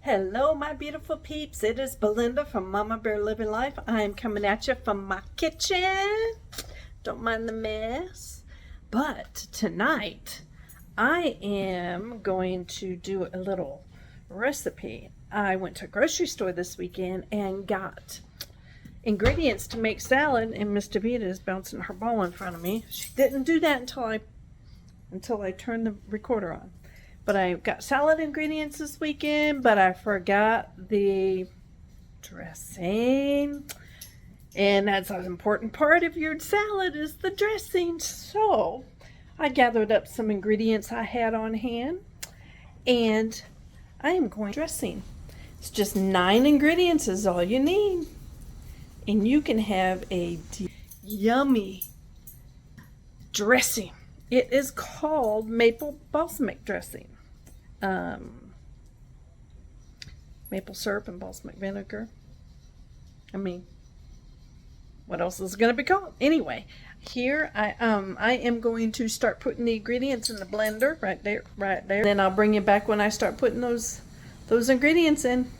Hello, my beautiful peeps. It is Belinda from Mama Bear Living Life. I am coming at you from my kitchen. Don't mind the mess. But tonight, I am going to do a little recipe. I went to a grocery store this weekend and got ingredients to make salad, and Miss Davita is bouncing her ball in front of me. She didn't do that until I turned the recorder on. But I got salad ingredients this weekend, but I forgot the dressing. And that's an important part of your salad is the dressing. So I gathered up some ingredients I had on hand, and I am going dressing. It's just 9 ingredients is all you need. And you can have a yummy dressing. It is called maple balsamic dressing. Maple syrup and balsamic vinegar. What else is it going to be called? Anyway, here I am going to start putting the ingredients in the blender right there. Then I'll bring you back when I start putting those ingredients in.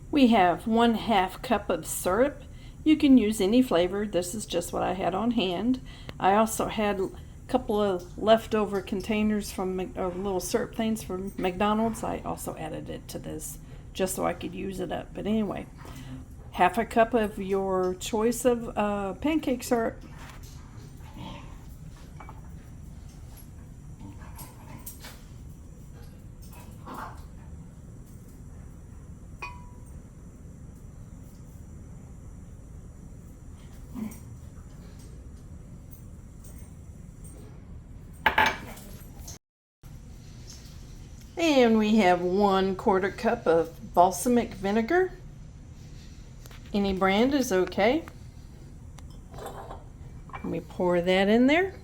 We have 1/2 cup of syrup. You can use any flavor. This is just what I had on hand. I also had a couple of leftover containers from little syrup things from McDonald's. I also added it to this just so I could use it up. But anyway, 1/2 cup of your choice of pancake syrup. And we have 1/4 cup of balsamic vinegar. Any brand is okay. Let me pour that in there.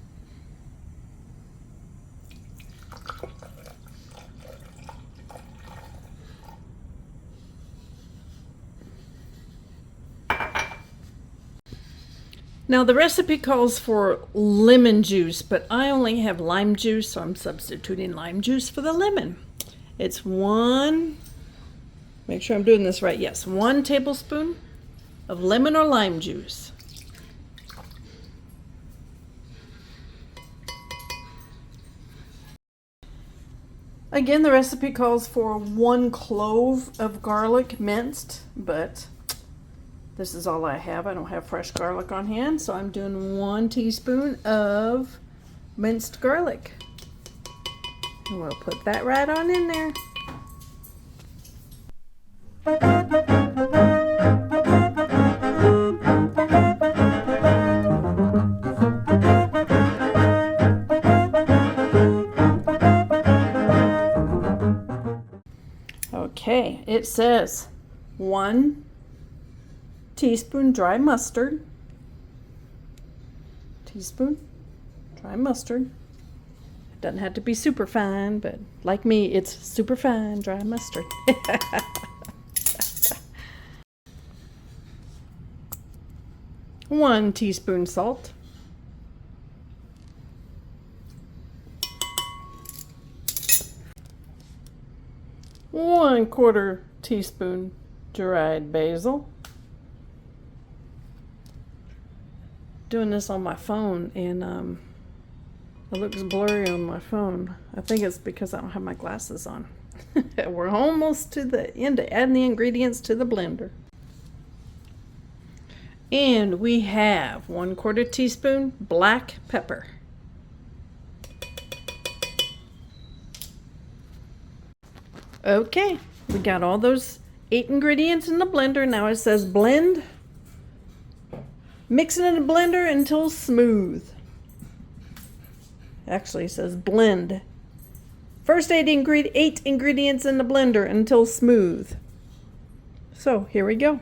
Now the recipe calls for lemon juice, but I only have lime juice, so I'm substituting lime juice for the lemon. It's make sure I'm doing this right, yes, 1 tablespoon of lemon or lime juice. Again, the recipe calls for 1 clove of garlic minced, but this is all I have. I don't have fresh garlic on hand, so I'm doing 1 teaspoon of minced garlic. And we'll put that right on in there. Okay, it says 1 teaspoon dry mustard. Teaspoon dry mustard. It doesn't have to be super fine, but like me, it's super fine dry mustard. 1 teaspoon salt. 1/4 teaspoon dried basil. Doing this on my phone, and it looks blurry on my phone. I think it's because I don't have my glasses on. We're almost to the end of adding the ingredients to the blender. And we have 1/4 teaspoon black pepper. Okay, we got all those 8 ingredients in the blender. Now it says blend. Mix it in a blender until smooth. Actually, it says blend. First 8 ingredients in the blender until smooth. So here we go.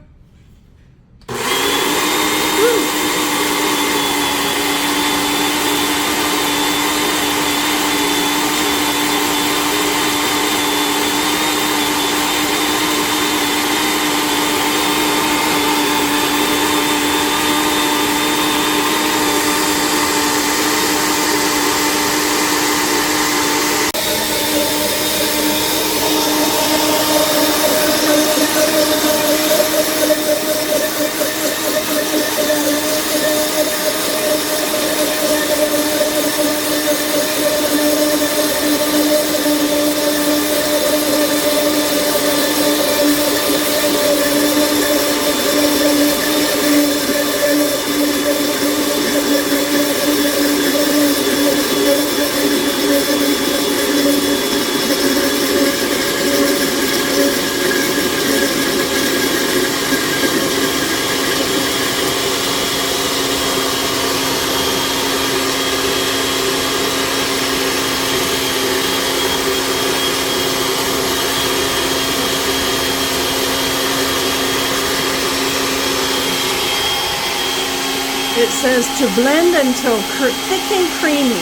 it says to blend until thick and creamy.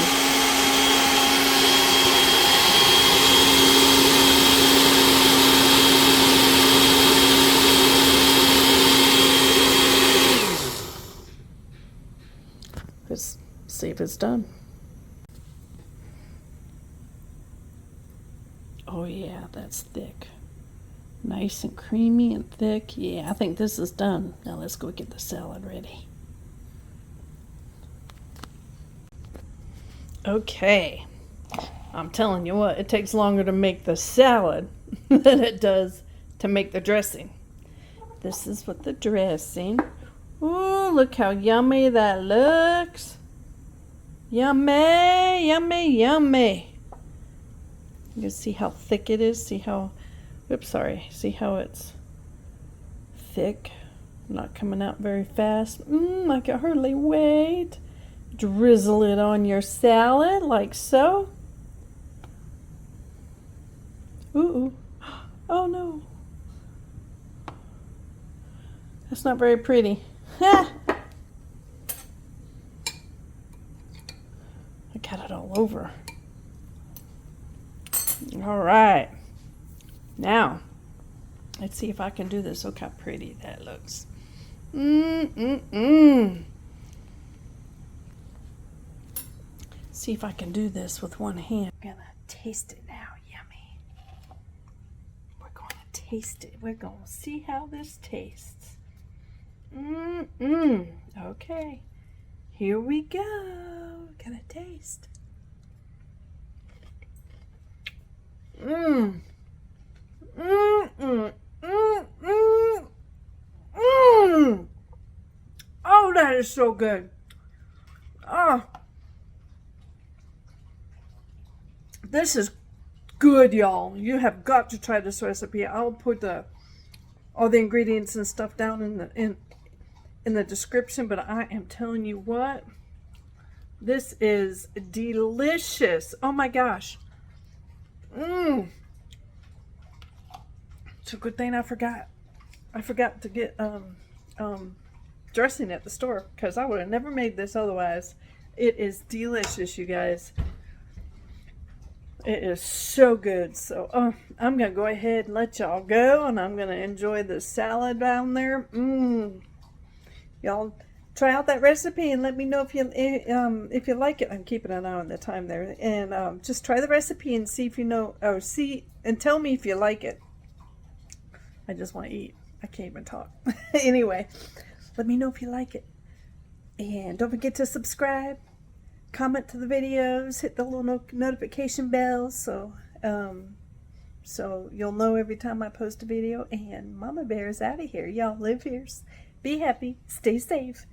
Let's see if it's done. Oh yeah, that's thick. Nice and creamy and thick. Yeah, I think this is done. Now let's go get the salad ready. Okay. I'm telling you what, it takes longer to make the salad than it does to make the dressing. This is what the dressing. Ooh, look how yummy that looks. Yummy, yummy, yummy. You can see how thick it is. See how, oops, sorry. See how it's thick, not coming out very fast. I can hardly wait. Drizzle it on your salad like so. Ooh, oh no. That's not very pretty. I got it all over. All right. Now, let's see if I can do this. Look how pretty that looks. See if I can do this with one hand. I'm gonna taste it now. Yummy. We're gonna taste it. We're gonna see how this tastes. Okay. Here we go. Gonna taste. Oh, that is so good. Oh, this is good, y'all. You have got to try this recipe. I'll put all the ingredients and stuff down in the description, but I am telling you what, this is delicious. Oh my gosh. It's a good thing I forgot to get dressing at the store, because I would have never made this otherwise. It is delicious, you guys. It is so good. So I'm gonna go ahead and let y'all go, and I'm gonna enjoy the salad down there. Y'all try out that recipe and let me know if you like it. I'm keeping an eye on the time there, and just try the recipe and see if you know, and tell me if you like it. I just want to eat. I can't even talk. Anyway, let me know if you like it, and don't forget to subscribe, comment to the videos, hit the little notification bell so you'll know every time I post a video. And Mama Bear is out of here. Y'all live here, be happy, stay safe.